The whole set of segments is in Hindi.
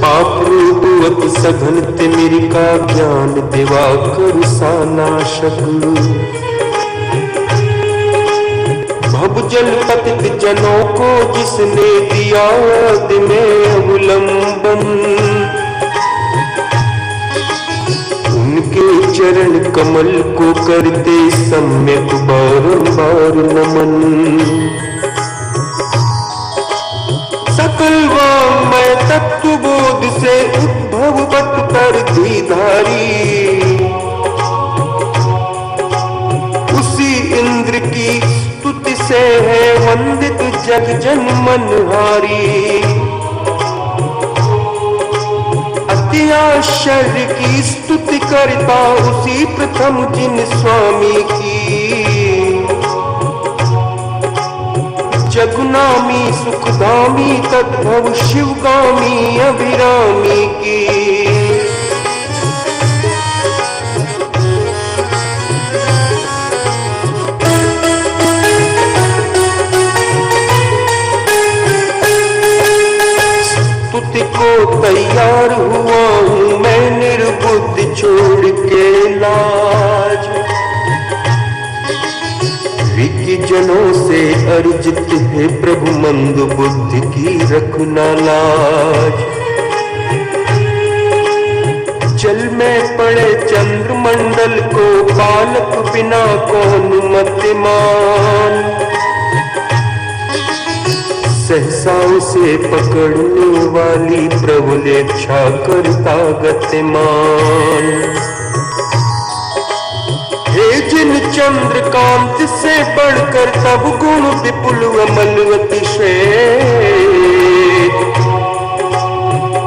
आप रूप अति सघन तिमिरिका ज्ञान दिवाकर सानाशक भवजल पतित जनों को जिसने दिया में अवलंबन उनके चरण कमल को करते सम्यक बारंबार नमन सकल वाङ्मय तत्वबोध से उद्भव बट पर धीधारी उसी इंद्र की स्तुति से है वंदित जग जन मनहारी अति आश्चर्य की स्तुति करता उसी प्रथम जिन स्वामी की जगुनामी सुखधामी तद्भव शिवगामी अभिरामी की स्तुति को तैयार हुआ हूँ मैं निर्बुद्ध छोड़ के लाज विज्ञ जनों से अर्जित है प्रभु मंद बुद्धि की रखना लाज जल में पड़े चंद्रमंडल को बालक बिना कौन मतिमान सहसा उसे पकड़ने वाली प्रभुलेच्छा करता गतिमान हे जिन चंद्रकांत से बढ़कर तब गुण विपुल अमल अतिशय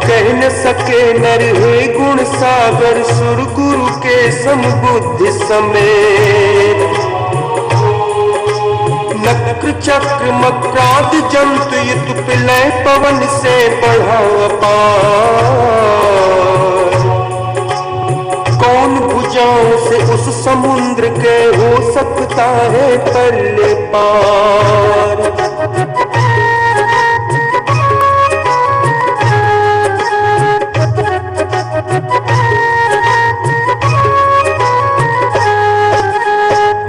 कह न सके नर हे गुण सागर सुर गुरु के समबुद्धि समेत नक्र चक्र मक्राद जंतु युत पिलय पवन से बढ़ा अपार कौन भुजाओं से उस समुद्र के हो सकता है पल्ले पार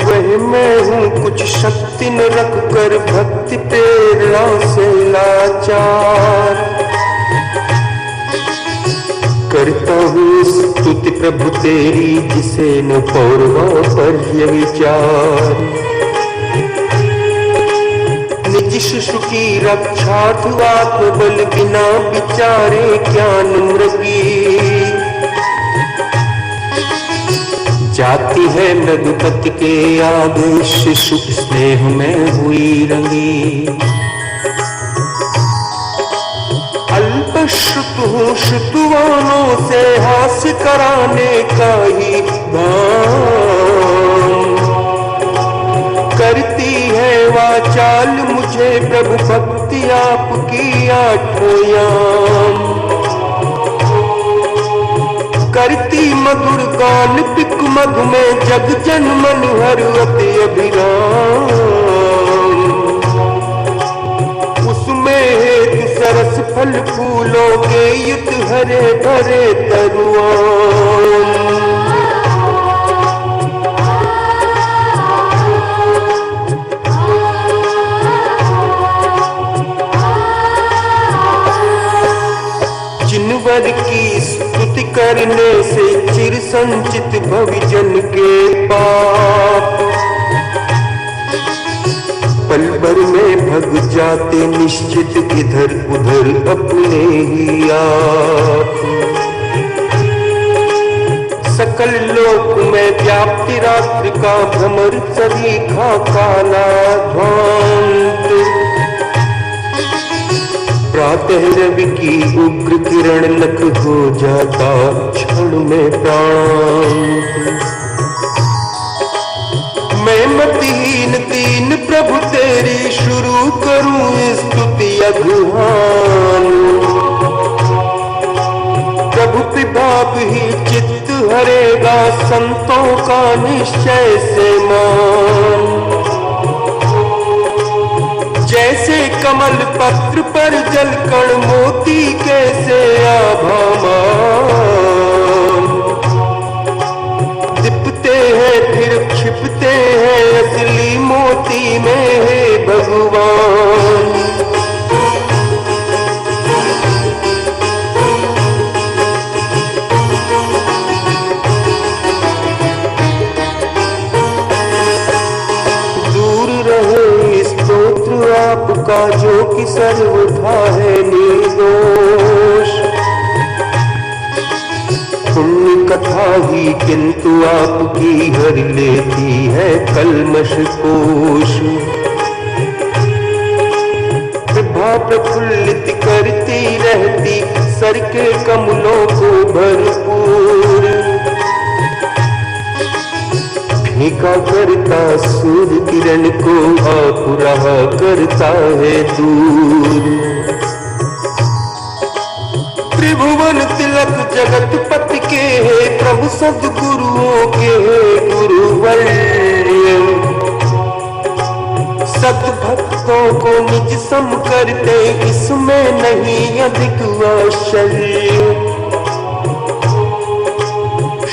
वह मैं हूँ कुछ शक्ति न रख कर भक्ति प्रेरणा से लाचार करता हूँ स्तुति प्रभु तेरी जिसे न पौरवा पर विचार निज शिशु की रक्षा आत्मबल बिना विचारे ज्ञान मृगी जाती है रघुपति के आगे शिशु स्नेह में हुई रंगी अल्प श्रुतु हूँ श्रुतुवानों से हास्य कराने का ही भान करती है वाचाल मुझे प्रभु भक्ति आपकी आठों याम करती मधुर गान पिक मधु में जग जन मन हर अति अभिराम उसमें हेतु सरस फल फूलों के युत हरे भरे तरुआन जिनवर की स्तुति करने से चिर संचित भविजन के पाप पल भर में भग जाते निश्चित इधर उधर अपने ही आप सकल लोक में व्याप्ति रात्रि का भ्रमर सभी खा काला ध्वांत प्रातः रवि की उग्र किरण लख हो जाता क्षण में प्राण मैं मतिहीन तीन प्रभु तेरी शुरू करूं स्तुति अघुहान प्रभु प्रभाव ही चित्त हरेगा संतों का निश्चय से मान जैसे कमल पत्र पर जलकण मोती कैसे आभा सर्वथा है निर्दोष। पुण्य कथा ही किंतु आपकी हर लेती है कल्मष कोश। विभा प्रफुल्लित करती रहती सर के कमलों को भरपूर। फीका करता सूर्य किरण को आप रहा करता है दूर। त्रिभुवन तिलक जगत पति के है प्रभु सद्गुरुओं के है गुरुवर्य। सद्भक्तों को निज सम करते इसमें नहीं अधिक आश्चर्य।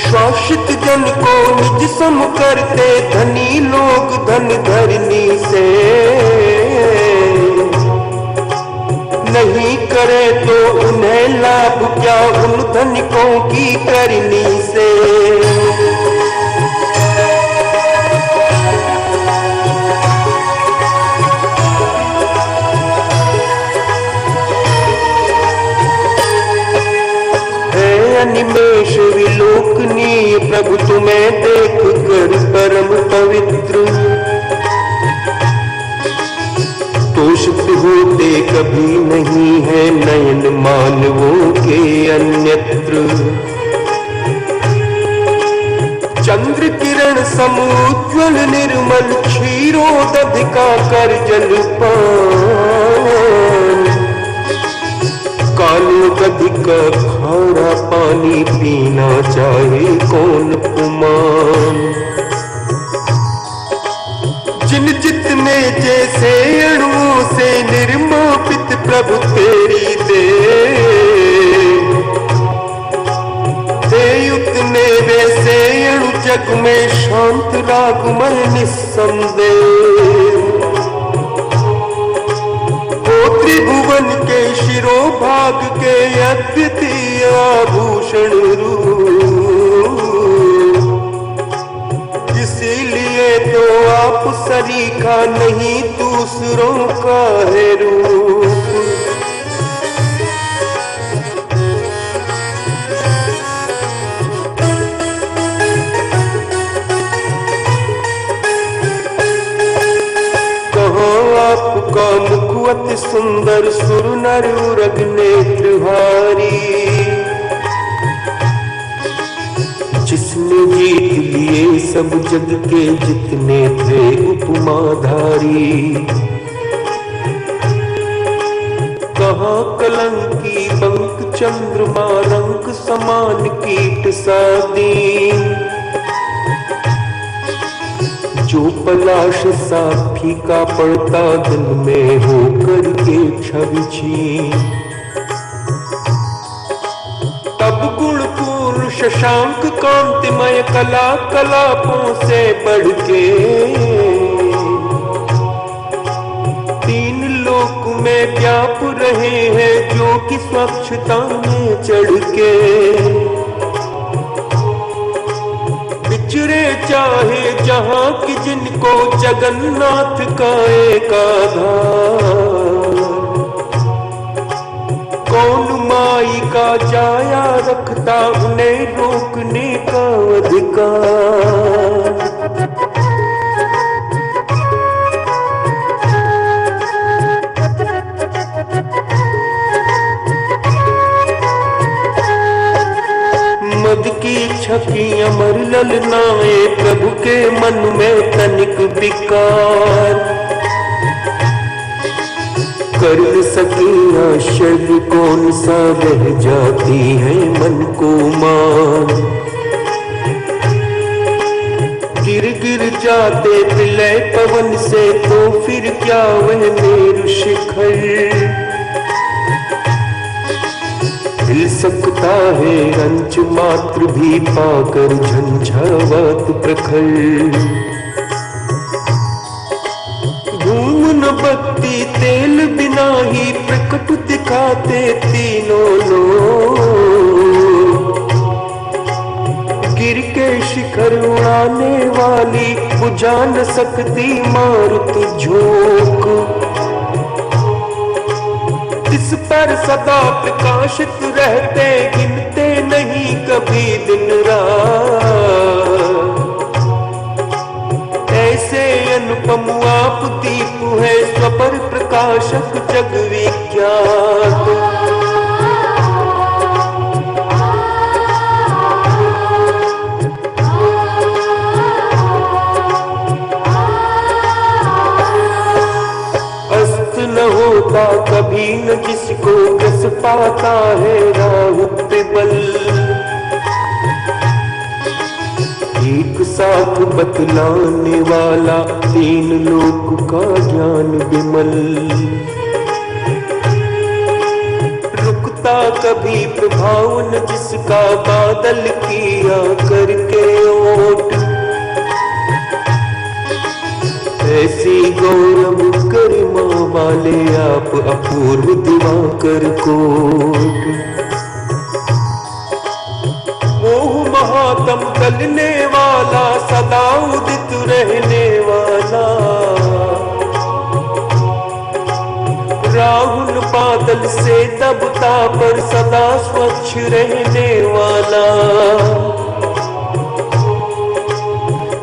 शासित जन को निज सम करते धनी लोग धन धरनी से। नहीं करे तो उन्हें लाभ क्या उन धनिकों की करनी से। अनिमेष विलोकनीय प्रभु तुम्हें देख कर परम पवित्र। तोषित होते कभी नहीं है नयन मानवों के अन्यत्र। चंद्र किरण समुज्ज्वल निर्मल क्षीरोदधि का कर जलपान। कालो दधि का खारा पानी पीना चाहे कौन पुमान। जिन जितने जैसे अणुओं से निर्मापित प्रभु तेरी दे उतने वैसे अणु जग में शांत रागमय निस्संदेह। त्रिभुवन के शिरोभाग के अद्वितीय आभूषण रूप। इसीलिए तो आप सरीखा नहीं दूसरों का है रूप। आपका मुख अति सुंदर सुर नर उरग नेत्रहारी। जिसने जीत लिए सब जग के जितने थे उपमाधारी। कहाँ कलंकी बंक चंद्रमा रंग समान कीट सादी। जो पलाश सा फीका पड़ता दिन में होकर के छवि। तब गुणपूर्ण शशांक कांतिमय कला कलापों से बढ़ के। तीन लोक में व्याप रहे हैं जो कि स्वच्छता में चढ़ के। बिचरे चाहे जहां की जिनको जगन्नाथ का एक आधार। कौन माई का जाया रखता उन्हें रोकने का अधिकार। मद की छकी अमर ललनाए प्रभु के मन में तनिक विकार। कर सकी आश्चर्य कौन सा रह जाती है मन को मान। गिर गिर जाते प्रलय पवन से तो फिर क्या वह मेरु शिखर। हिल सकता है रंच मात्र भी पाकर झंझावात प्रखर। धूम न बत्ती तेल बिना ही प्रकट दिखाते तीनों लोग। गिर के शिखर उड़ाने वाली बुझा न सकती मारुत झोंक। जिस पर सदा प्रकाशित रहते, गिनते नहीं कभी दिन रात। ऐसे अनुपम आप दीप है, स्वपर प्रकाशक जग विख्यात। होता कभी न जिसको ग्रस पाता है राहु पे बल। एक साथ बतलाने वाला तीन लोक का ज्ञान विमल। रुकता कभी प्रभाव न जिसका, बादल किया करके ओट। ऐसी गौरव गरिमा वाले आप अपूर्व दिवाकर कोट। मोह महातम टलने वाला, सदा उदित रहने वाला। राहुल बादल से दबता पर सदा स्वच्छ रहने वाला।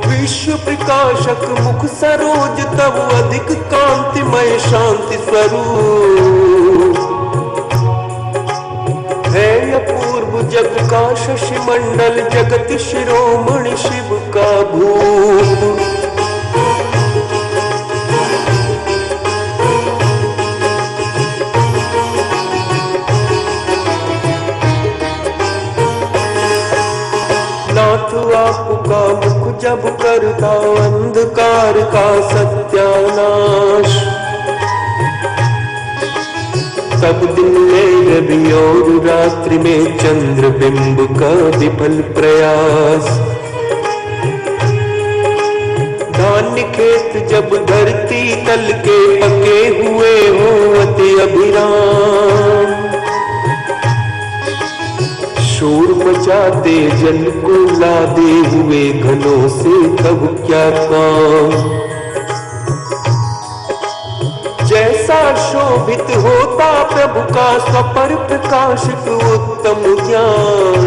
विश्व प्रकाशक मुख सरोज तब अधिक कांतिमय शांति स्वरूप। है अपूर्व जग का शशि मंडल, जगत शिरोमणि शिव का भूप। नाथ आपका मुख जब करता, अंधकार का सत्यानाश। तब दिन में रवि और रात्रि में चंद्र बिंब का विफल प्रयास। धान्य खेत जब धरती तल के पके हुए हो अति अभिराम। शोर मचाते जल को लादे हुए घनों से तब क्या काम। जैसा शोभित होता प्रभु का स्वपर प्रकाशित उत्तम ज्ञान।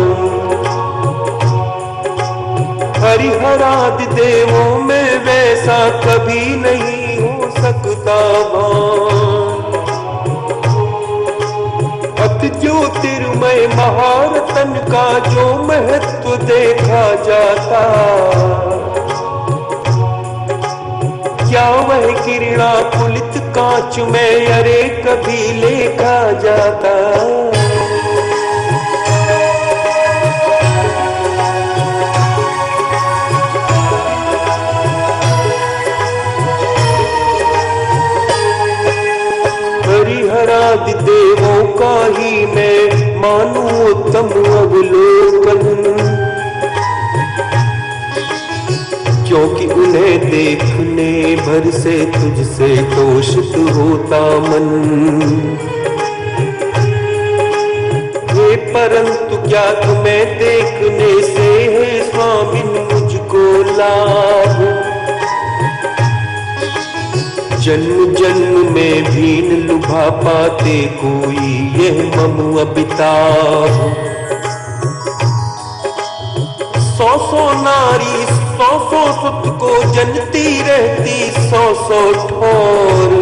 हरिहरादि देवों में वैसा कभी नहीं हो सकता भान। अति ज्योतिर्मय महारतन का जो महत्व देखा जाता। क्या वह किरणा पुलित कांच में अरे कभी लेखा जाता। हरिहरादि देवों का ही मैं मानूं उत्तम अवलोकन। क्योंकि उन्हें देखने भर से तुझसे तोषित होता मन। हे परंतु क्या तुम्हें देखने से है स्वामी मुझको लाभ। जन्म जन्म में भी न लुभा पाते कोई यह मम अबिताभ। सौ सौ नारी सौ सौ सुत को जनती रहती सौ सौ ठोर।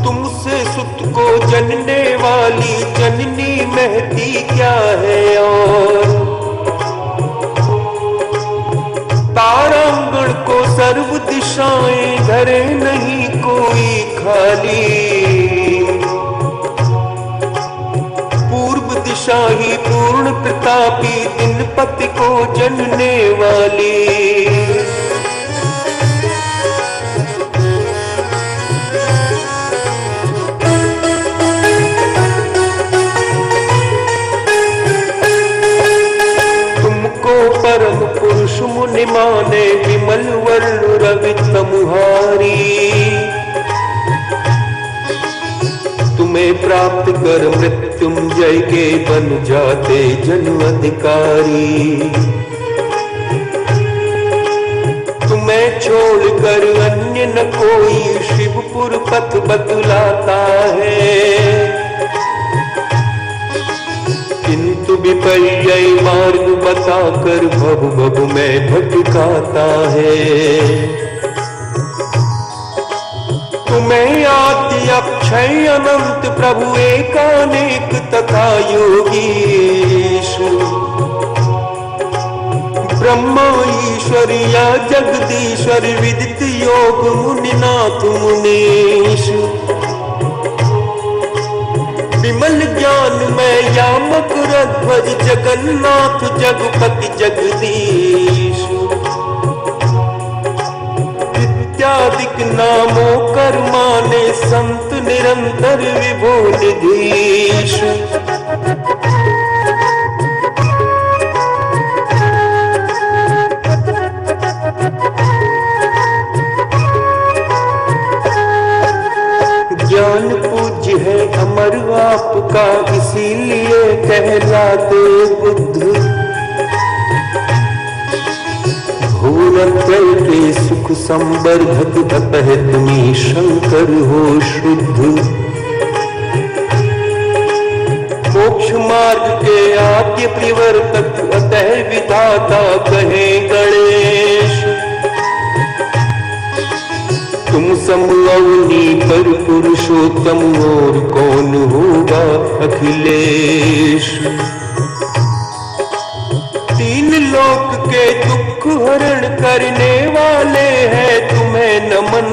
तुमसे सुत को जनने वाली जननी महती क्या है और। तारांगण को सर्व दिशाएं धरे नहीं कोई खाली। पूर्व दिशा ही पूर्ण प्रतापी दिनपति को जनने वाली। परम पुरुष मुनि माने विमल वर्ण रवि तमुहारी। तुम्हें प्राप्त कर मृत्युंजय के बन जाते जन्म अधिकारी। तुम्हें छोड़कर अन्य न कोई शिवपुर पथ बतलाता है। किंतु विपर्यय मार्ग बताकर भव भव में भटकाता है। तुम्हें आदि अक्षय अनंत प्रभु एकानेक तथा योगीश, ब्रह्मा ईश्वर या जगदीश्वर विदित योग मुनिनाथ मुनीश। विमल ज्ञान में यामक रध्वज जगन्नाथ जगपति जगदीश। इत्यादिक नामों कर माने संत निरंतर विभो निधीश। ज्ञान पूज्य है अमर आपका, इसीलिए कहलाते बुद्ध। भूलत्रय के सुख संवर्धक, अतः तुम्ही शंकर हो शुद्ध। मोक्ष मार्ग के आद्य प्रवर्तक, अतः विधाता कहे गणेश। तुम समअवनी पर पुरुषोत्तम, और कौन होगा अखिलेश। तीन लोक के दुख हरण करने वाले हैं तुम्हें नमन।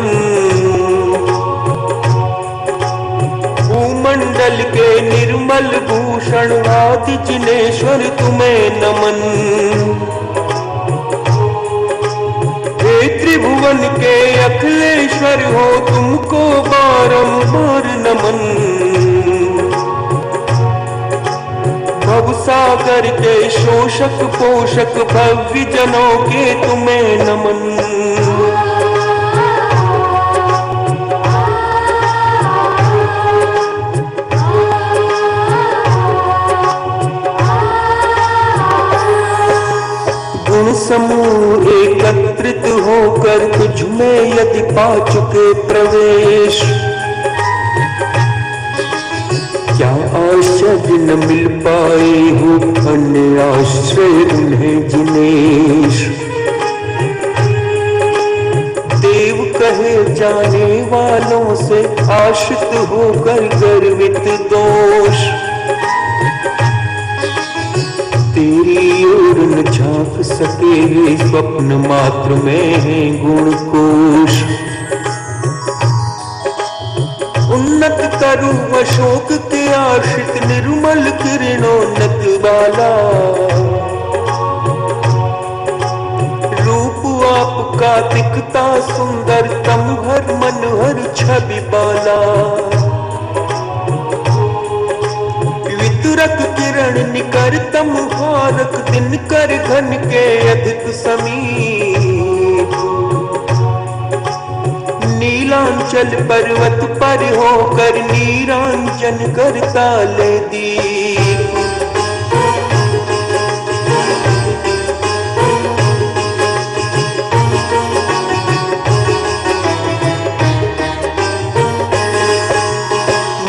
भूमंडल के निर्मल भूषण आदि जिनेश्वर तुम्हें नमन। हे त्रिभुवन के अखिलेश्वर हो, तुमको बारंबार नमन। भवसागर के शोषक पोषक भव्य जनों के तुम्हें नमन। गुण समूह एकत्रित होकर तुझ में यदि पा चुके प्रवेश, क्या आश्चर्य न मिल पाए हो अन्य आश्रय उन्हें जिनेश। देव कहे जाने वालों से आश्रित होकर गर्वित दोष। तेरी ओर न झांक सके स्वप्न मात्र में है गुण कोश। उन्नत तरु अशोक के आश्रित निर्मल किरणोन्नत वाला। रूप आपका दिखता सुंदर, तम हर मनोहर छवि बाला। वितरक किरण निकरतम हारक, दिन कर घन के अधिक समीप। नीलांचल पर्वत पर होकर नीरांजन करता ले दीप।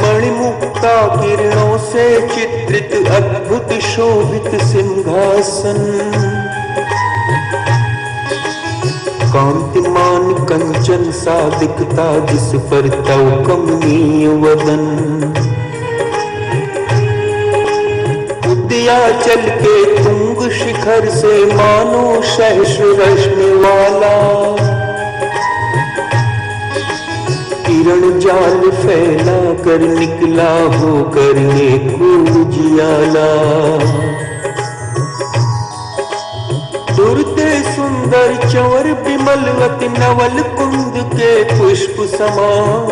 मणिमुक्ता किरणों से चित्रित अद्भुत शोभित सिंहासन। कांतिमान कंचन सा दिखता, जिस पर तव कमनीय वदन। उदयाचल के तुंग शिखर से मानो सहस रश्मि वाला। किरण जाल फैला कर निकला हो करने को उजियाला। दुर्ते सुंदर चंवर विमल अति नवल कुंद के पुष्प समान।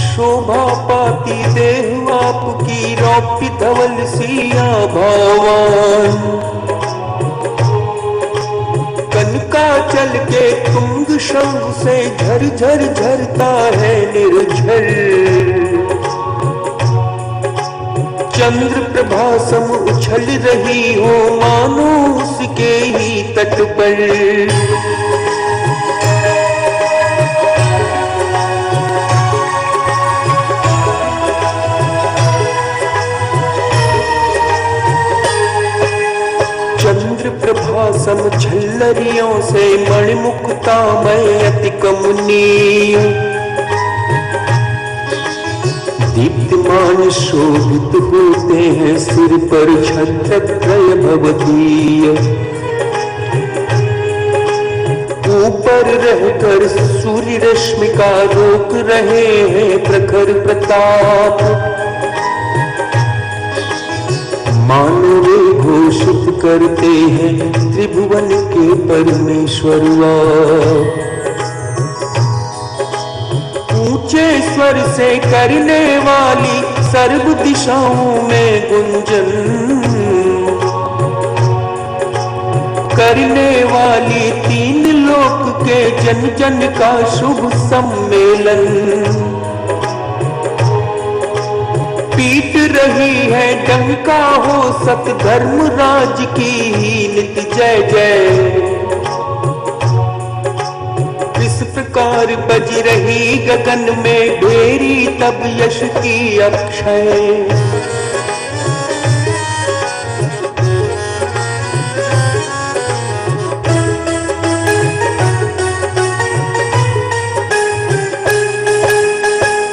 शोभा पाती देह आपकी रौप्य धवल सिया भावान। कनकाचल के तुंग शंख से झरझर झरता है निर्झर। चंद्र प्रभा सम उछल रही हो मानो उसके ही तट पर। चंद्र प्रभा सम झल्लरियों से मणिमुक्ता में अति कमनीय, दीप्तिमान शोभित होते हैं सिर पर छत्रत्रय भवदीय। ऊपर रहकर सूर्य रश्मि का रोक रहे हैं प्रखर प्रताप, मानो वे घोषित करते हैं त्रिभुवन के परमेश्वर आप। ऊंचे स्वर से करने वाली सर्व दिशाओं में गुंजन, करने वाली तीन लोक के जन जन का शुभ सम्मेलन। पीट रही है डंका हो सत धर्म राज की नित जय जय। इस प्रकार बज रही गगन में ढेरी तब यश की अक्षय।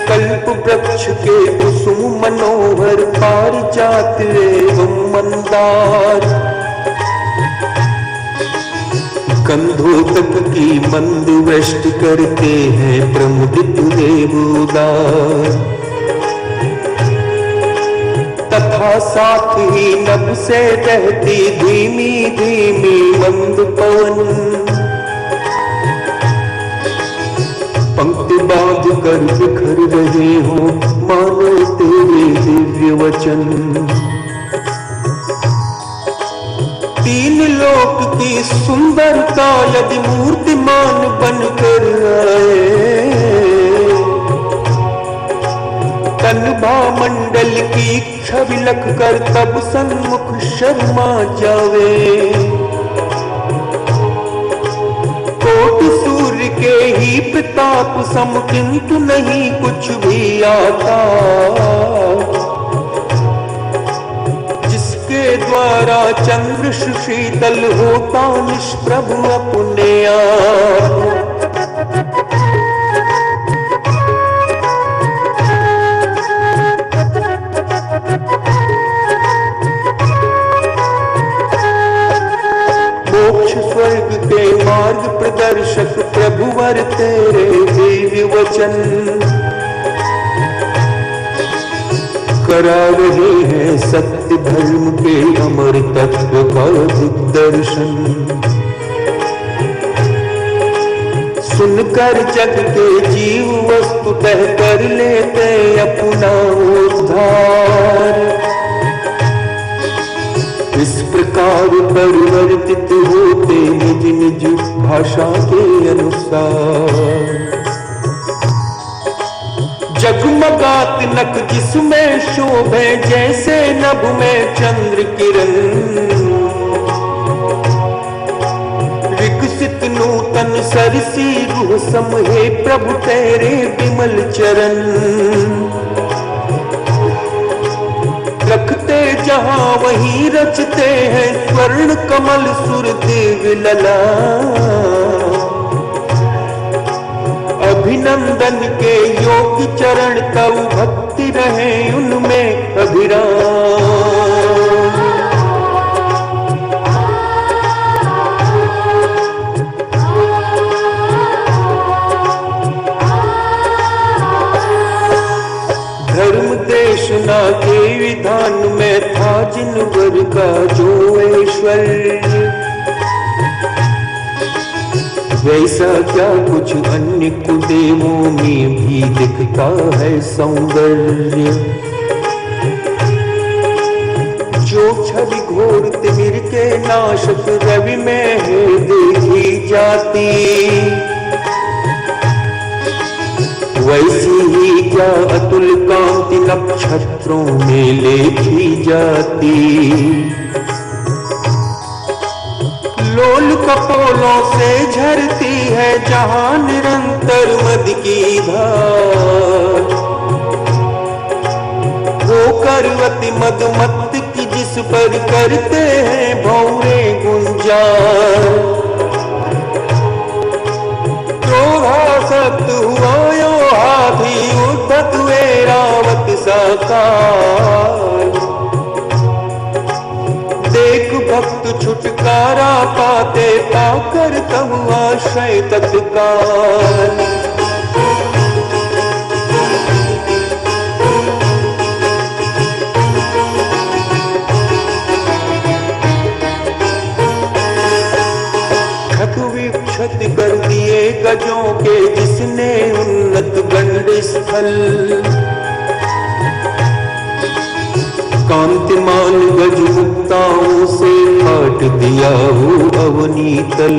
कल्प वृक्ष के कुसुम मनोहर पारिजात एवं मंदार, गंधोदक की मंद वृष्टि करते हैं प्रमुदित देवदार। तथा साथ ही नभ से बहती धीमी धीमी मंद पवन, पंक्ति बांध कर बिखर रहे हो मानो तेरे दिव्य वचन। तीन लोक की सुंदरता यदि मूर्तिमान बनकर आए, तन्भा मंडल की छवि लख कर तब सन्मुख शर्मा जावे। कोटि सूर्य के ही प्रताप सम किंतु नहीं कुछ भी आता, के द्वारा चंद्र शीतल होता निष्प्रभ अपने आप। मोक्ष स्वर्ग के मार्ग प्रदर्शक प्रभुवर तेरे दिव्य वचन, करा रहे हैं सत्य धर्म के अमर तत्व का दिग्दर्शन। सुनकर जग के जीव वस्तुतः कर लेते अपना उद्धार। इस प्रकार परिवर्तित होते निज निज भाषा के अनुसार। जगमगात नख जिसमें शोभे जैसे नभ में चंद्र किरण, विकसित नूतन सरसी रूह सम हे प्रभु तेरे विमल चरण। रखते जहां वहीं रचते हैं स्वर्ण कमल सुर देव लला। अभिनंदन के योग चरण तव भक्ति रहे उनमें अभिराम। धर्म देशना के विधान में था जिन वर का जो ऐश्वर्य, वैसा क्या कुछ अन्य कुदेवों में भी दिखता है सौंदर्य। जो छवि घोर तिमिर के नाशक रवि में है देखी जाती, वैसी ही क्या अतुल कांति नक्षत्रों में लेखी जाती। लोल कपोलों से झरती है जहां निरंतर मद की धार। वो करवती मदमत्त की जिस पर करते हैं भौरे गुंजार। क्रोधासक्त हुआ यो हाथी उद्धत हुए रावत साकार। देख भक्त छुटकारा पाते पाकर तब आश्रय तत्काल। विक्षत कर दिए गजों के जिसने उन्नत गंड स्थल। कांतिमान गज मुक्ताओं से काट दिया वो अवनीतल।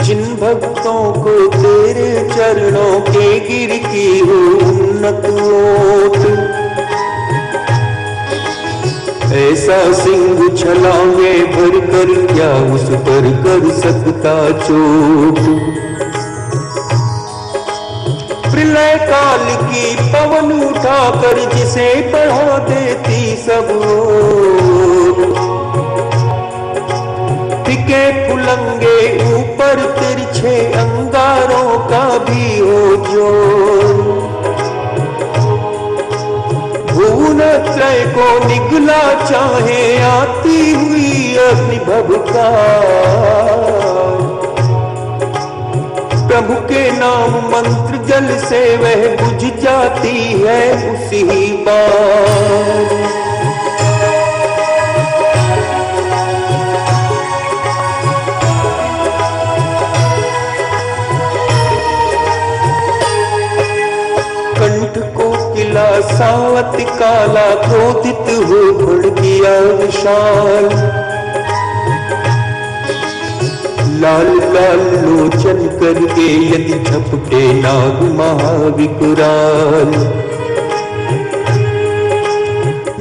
जिन भक्तों को तेरे चरणों के गिर की हो उन्नत ओट। ऐसा सिंह छलांगे भर कर क्या उस पर कर सकता चोट। प्रलय काल की पवन उठाकर जिसे बढ़ा देती सब ओर। फिके फुलंगे ऊपर तिरछे अंगारों का भी हो जोर। भुवनत्रय को निगला चाहे आती हुई अग्निभवकार। प्रभु के नाम मंत्र जल से वह बुझ जाती है उसी बार। कंठ को किला सावत काला क्रोधित हो बढ़ गया विशाल। लाल लाल लोचन करके यदि झपटे नाग महाविकराल।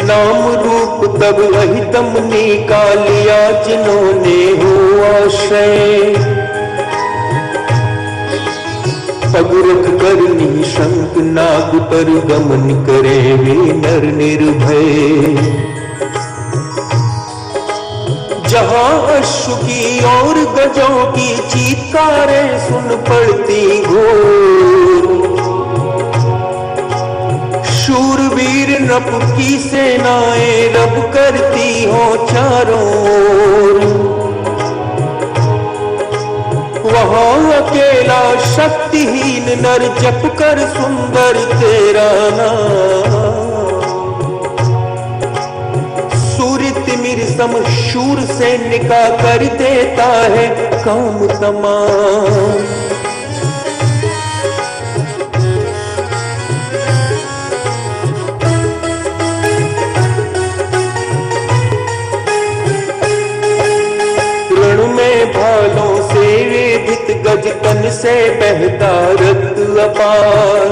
नाम रूप तब अहितम निकालिया जिन्होंने हो आश्रय। पग रख कर निशंक नाग पर गमन करे वे नर निर्भय। जहां अश्व की और गजों की चीत्कारें सुन पड़ती घोर। शूरवीर नप की सेनाएं रब करती हो चारों ओर। वहां अकेला शक्तिहीन नर जप कर सुंदर तेरा नाम। सूर्य तिमिर सम शूर सैन्य का कर देता है काम तमाम। रण में भालों से वेदित गज तन से बहता रक्त अपार।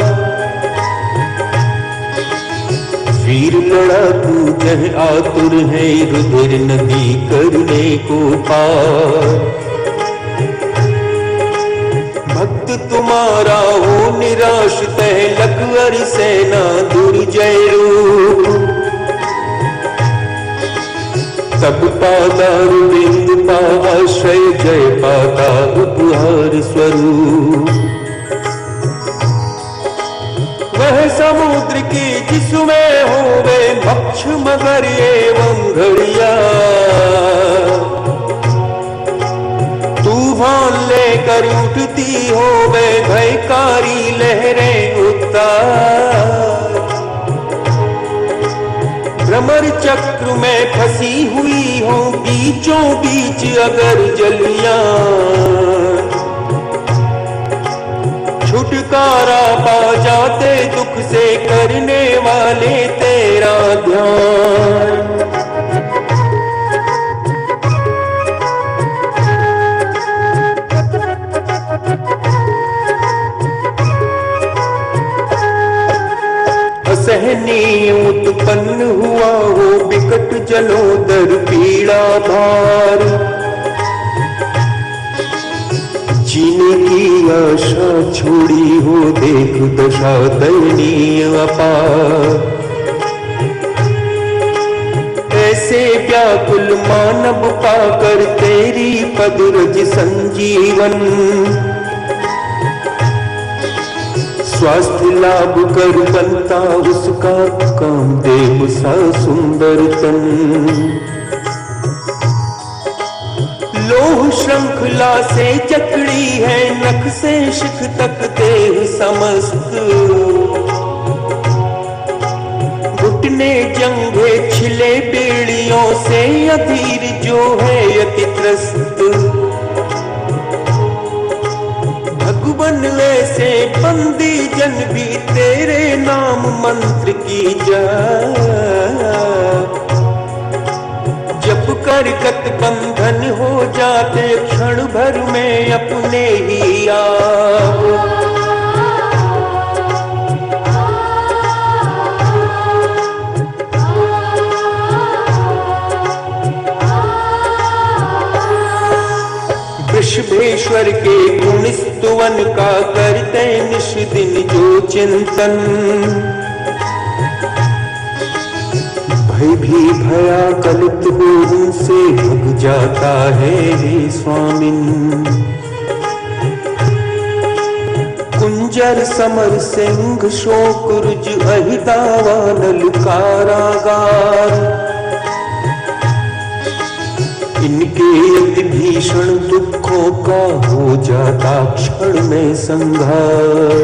वीर लड़ाकू जह आतुर है रुधिर नदी करने को पार। भक्त तुम्हारा हो निराश तह लखवर सेना दुर्जय रूप। तब पादार बिंद पा आश्रय जय पाता उपहार स्वरूप। वह समुद्र की जिसमें होवे भक्ष मगर एवं घड़िया। तूफान लेकर उठती होवे भयकारी लहरें उत्तार। भ्रमर चक्र में फंसी हुई हो बीचों बीच अगर जलियां। छुटकारा पा जाते दुख से करने वाले तेरा ध्यान। असहनीय उत्पन्न हुआ हो विकट जलोदर पीड़ा भार। जीने की आशा छोड़ी हो देख दशा दयनीय अपार। ऐसे व्याकुल मानव पाकर तेरी पदरज संजीवन। स्वास्थ्य लाभ कर बनता उसका कामदेव सा सुंदर तन। लोह श्रृंखला से जकड़ी है नख से शिख तक देह समस्त। घुटने जंघे छिले बेड़ियों से अधीर जो है अति त्रस्त। भगवन ऐसे बंदी जन भी तेरे नाम मंत्र की जप कर गत बंधन हो जाते क्षण भर में अपने ही आप। वृषभेश्वर के गुण स्तुवन का करते निश दिन जो चिंतन। भय भी भया कलित हो उनसे भग जाता है हे स्वामिन। कुंजर समर सिंह शोक रुज अहिदावा नल कारागार। इनके अति भीषण दुखों का हो जाता क्षण में संहार।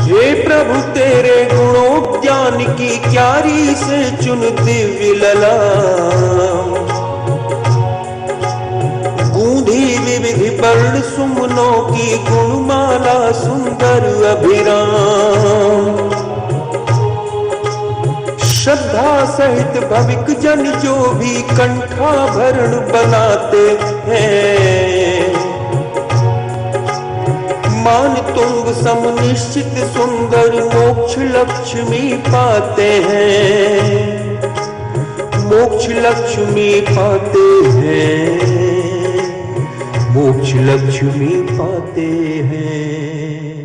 हे प्रभु तेरे गुणों ज्ञान की क्यारी से चुन दिव्य लला। गूंधी विविधि वर्ण सुमनों की गुणमाला सुंदर अभिराम। श्रद्धा सहित भविक जन जो भी कंठाभरण बनाते हैं। मान तुंग सम निश्चित सुंदर मोक्ष लक्ष्मी पाते हैं। मोक्ष लक्ष्मी पाते हैं। मोक्ष लक्ष्मी पाते हैं।